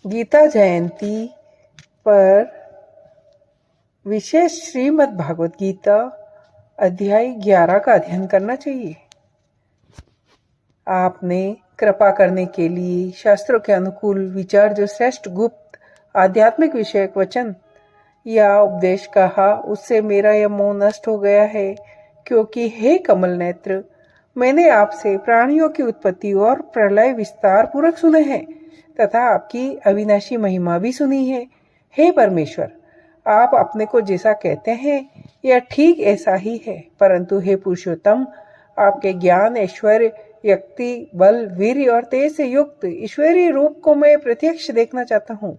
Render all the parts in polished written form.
गीता जयंती पर विशेष श्रीमद् भागवत गीता अध्याय 11 का अध्ययन करना चाहिए। आपने कृपा करने के लिए शास्त्रों के अनुकूल विचार जो श्रेष्ठ गुप्त आध्यात्मिक विषयक वचन या उपदेश कहा, उससे मेरा यह मोह नष्ट हो गया है। क्योंकि हे कमल नेत्र, मैंने आपसे प्राणियों की उत्पत्ति और प्रलय विस्तार पूर्वक सुने हैं तथा आपकी अविनाशी महिमा भी सुनी है। हे परमेश्वर, आप अपने को जैसा कहते हैं यह ठीक ऐसा ही है, परंतु हे पुरुषोत्तम, आपके ज्ञान, ऐश्वर्य, शक्ति, बल, वीर्य और तेज से युक्त ईश्वरीय रूप को मैं प्रत्यक्ष देखना चाहता हूँ।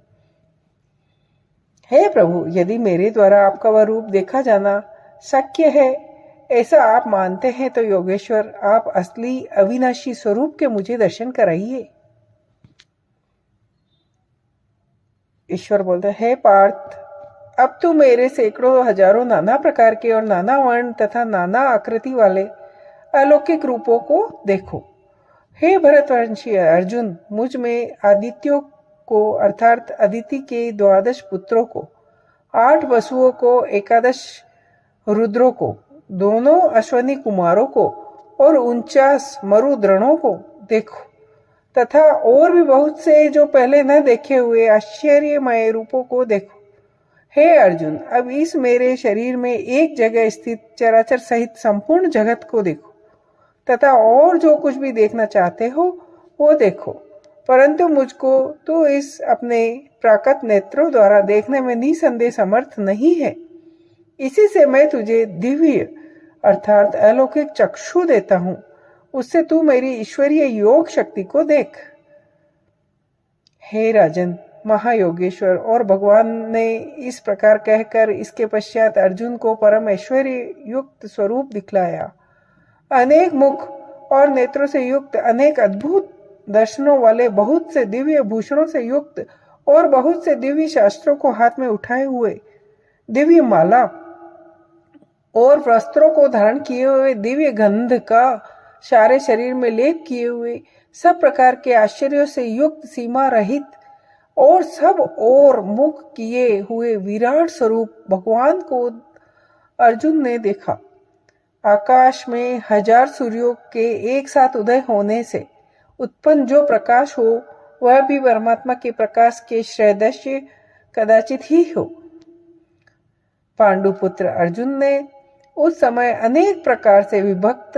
हे प्रभु, यदि मेरे द्वारा आपका वह रूप देखा जाना शक्य है, ऐसा आप मानते हैं, तो योगेश्वर, आप असली अविनाशी स्वरूप के मुझे दर्शन कराइए। ईश्वर बोलते हैं, हे पार्थ, अब तू मेरे सैकड़ों हजारों नाना प्रकार के और नाना वर्ण तथा नाना आकृति वाले अलौकिक रूपों को देखो। हे भरतवंशी अर्जुन, मुझ में आदित्यों को अर्थात अदिति के 12 पुत्रों को, 8 वसुओं को, 11 रुद्रों को, दोनों अश्वनी कुमारों को और 49 मरुद्रणों को देखो तथा और भी बहुत से जो पहले न देखे हुए आश्चर्यमय रूपों को देखो। हे अर्जुन, अब इस मेरे शरीर में एक जगह स्थित चराचर सहित संपूर्ण जगत को देखो तथा और जो कुछ भी देखना चाहते हो वो देखो, परंतु मुझको तो इस अपने प्राकट नेत्रों द्वारा देखने में निसंदेह समर्थ नहीं है। इसी से मैं तुझे दिव्य अर्थात अलौकिक चक्षु देता हूं, उससे तू मेरी ईश्वरीय योग शक्ति को देख। हे राजन, महायोगेश्वर और भगवान ने इस प्रकार कहकर इसके पश्चात अर्जुन को परम ऐश्वर्य युक्त स्वरूप दिखलाया। अनेक मुख और नेत्रों से युक्त, अनेक अद्भुत दर्शनों वाले, बहुत से दिव्य भूषणों से युक्त और बहुत से दिव्य शास्त्रों को हाथ में उठाए हुए, दिव्य माला और वस्त्रों को धारण किए हुए, दिव्य गंध का सारे शरीर में लेप किए हुए, सब प्रकार के आश्चर्यों से युक्त, सीमा रहित और सब और मुख किए हुए विराट स्वरूप भगवान को अर्जुन ने देखा। आकाश में 1000 सूर्यों के एक साथ उदय होने से उत्पन्न जो प्रकाश हो, वह भी परमात्मा के प्रकाश के सदृश कदाचित ही हो। पांडुपुत्र अर्जुन ने उस समय अनेक प्रकार से विभक्त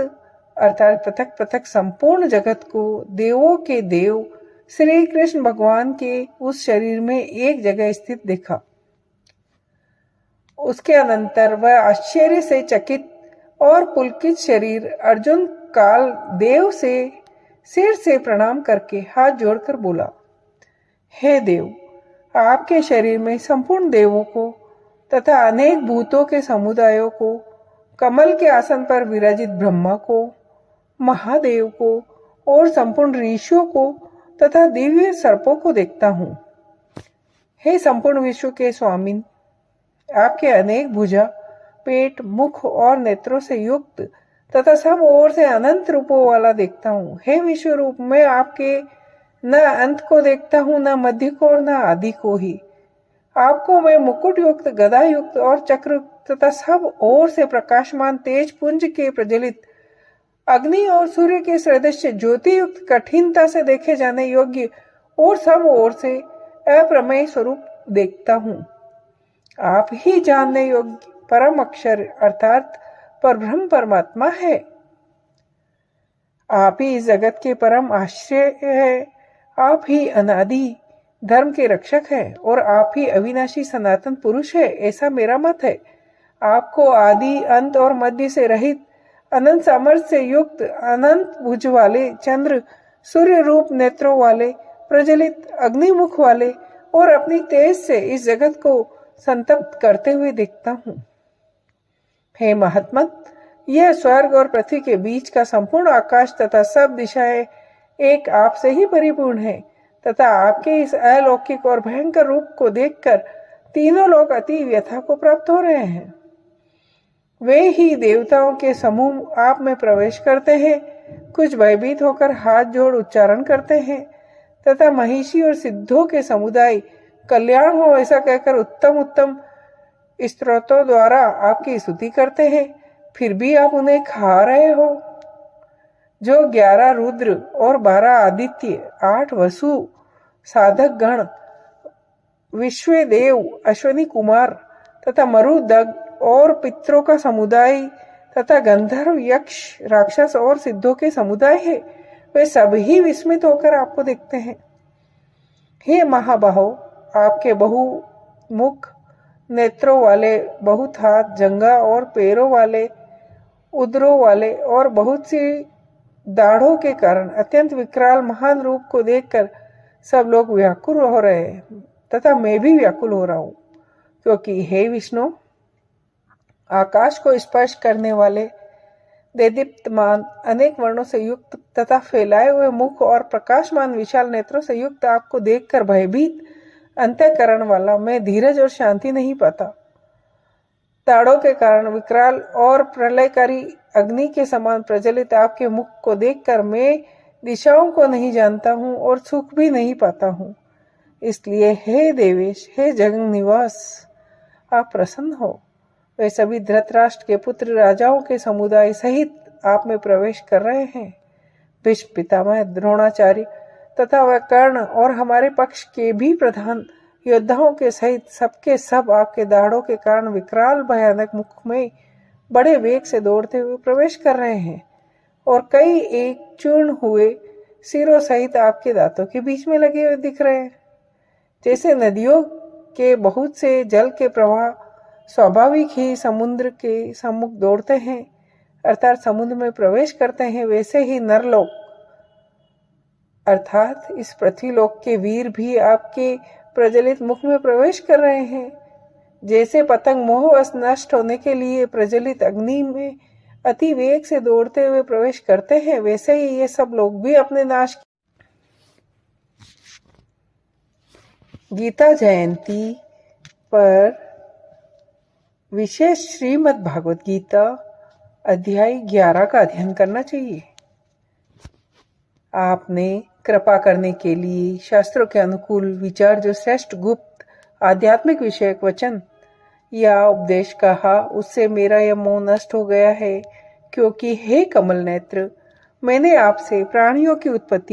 अर्थात पृथक पृथक संपूर्ण जगत को देवों के देव श्री कृष्ण भगवान के उस शरीर में एक जगह स्थित देखा। उसके अनंतर वह आश्चर्य से चकित और पुलकित शरीर अर्जुन काल देव से सिर से प्रणाम करके हाथ जोड़कर बोला, हे देव, आपके शरीर में संपूर्ण देवों को तथा अनेक भूतों के समुदायों को, कमल के आसन पर विराजित ब्रह्मा को, महादेव को और संपूर्ण ऋषियों को तथा दिव्य सर्पों को देखता हूं। हे संपूर्ण विश्व के स्वामिन, आपके अनेक भुजा, पेट, मुख और नेत्रों से युक्त तथा सब ओर से अनंत रूपों वाला देखता हूँ। हे विश्व रूप, मैं आपके न अंत को देखता हूँ, न मध्य को और न आदि को ही। आपको मैं मुकुट युक्त, गदा युक्त और चक्र तथा सब ओर से प्रकाशमान तेज पुंज के प्रज्वलित, अग्नि और सूर्य के सदृश ज्योति युक्त, कठिनता से देखे जाने योग्य और सब ओर से अप्रमेय स्वरूप देखता हूँ। आप ही जानने योग्य परम अक्षर अर्थात परब्रह्म परमात्मा है। आप ही इस जगत के परम आश्रय है। आप ही अनादि धर्म के रक्षक है और आप ही अविनाशी सनातन पुरुष है, ऐसा मेरा मत है। आपको आदि, अंत और मध्य से रहित, अनंत सामर्थ्य से युक्त, अनंत भुज वाले, चंद्र सूर्य रूप नेत्रों वाले, प्रज्वलित अग्निमुख वाले और अपनी तेज से इस जगत को संतप्त करते हुए देखता हूँ। हे महात्मत, यह स्वर्ग और पृथ्वी के बीच का संपूर्ण आकाश तथा सब दिशाएं एक आप से ही परिपूर्ण है तथा आपके इस अलौकिक और भयंकर रूप को देखकर तीनों लोग अति व्यथा को प्राप्त हो रहे हैं। वे ही देवताओं के समूह आप में प्रवेश करते हैं, कुछ भयभीत होकर हाथ जोड़ उच्चारण करते हैं तथा महिषी और सिद्धों के समुदाय कल्याण हो ऐसा कहकर उत्तम उत्तम स्तोत्रों द्वारा आपकी स्तुति करते हैं, फिर भी आप उन्हें खा रहे हो। जो 11 रुद्र और 12 आदित्य, 8 वसु साधक गण, विश्वदेव, अश्वनी कुमार तथा मरुदग और पितरों का समुदाय तथा गंधर्व, यक्ष, राक्षस और सिद्धों के समुदाय है, वे सभी विस्मित होकर आपको देखते हैं। हे महाबाहो, आपके बहुमुख नेत्रों वाले, बहुत हाथ, जंघा और पैरों वाले, उदरों वाले और बहुत सी दाढ़ों के कारण अत्यंत विकराल महान रूप को देखकर सब लोग व्याकुल हो रहे हैं तथा मैं भी व्याकुल हो रहा हूं, क्योंकि हे विष्णु, आकाश को स्पर्श करने वाले देदीप्तमान अनेक वर्णों से युक्त तथा फैलाए हुए मुख और प्रकाशमान विशाल नेत्रों से युक्त आपको देखकर भयभीत अंतःकरण वाला मैं धीरज और शांति नहीं पाता। ताड़ों के कारण विकराल और प्रलयकारी अग्नि के समान प्रज्वलित आपके मुख को देखकर मैं दिशाओं को नहीं जानता हूं और सुख भी नहीं पाता हूं। इसलिए हे देवेश, हे जगन निवास, आप प्रसन्न हो। वे सभी धृतराष्ट्र के पुत्र राजाओं के समुदाय सहित आप में प्रवेश कर रहे हैं। भीष्म पितामह, द्रोणाचार्य तथा वह कर्ण और हमारे पक्ष के भी प्रधान योद्धाओं के सहित सबके सब आपके दाढ़ों के कारण विकराल भयानक मुख में बड़े वेग से दौड़ते हुए प्रवेश कर रहे हैं और कई एक चूर्ण हुए सिरों सहित आपके दांतों के बीच में लगे हुए दिख रहे हैं। जैसे नदियों के बहुत से जल के प्रवाह स्वाभाविक ही समुद्र के सम्मुख दौड़ते हैं, अर्थात समुद्र में प्रवेश करते हैं, वैसे ही नरलोक अर्थात इस पृथ्वीलोक के वीर भी आपके प्रज्वलित मुख में प्रवेश कर रहे हैं। जैसे पतंग मोहवश नष्ट होने के लिए प्रज्वलित अग्नि में अति वेग से दौड़ते हुए प्रवेश करते हैं, वैसे ही ये सब लोग भी अपने नाश। गीता जयंती पर विशेष श्रीमद् भागवत गीता अध्याय 11 का अध्ययन करना चाहिए। आपने कृपा करने के लिए शास्त्रों के अनुकूल विचार जो श्रेष्ठ गुप्त आध्यात्मिक विषयक वचन या उपदेश कहा, उससे मेरा यह मोह नष्ट हो गया है, क्योंकि हे कमल नेत्र, मैंने आपसे प्राणियों की उत्पत्ति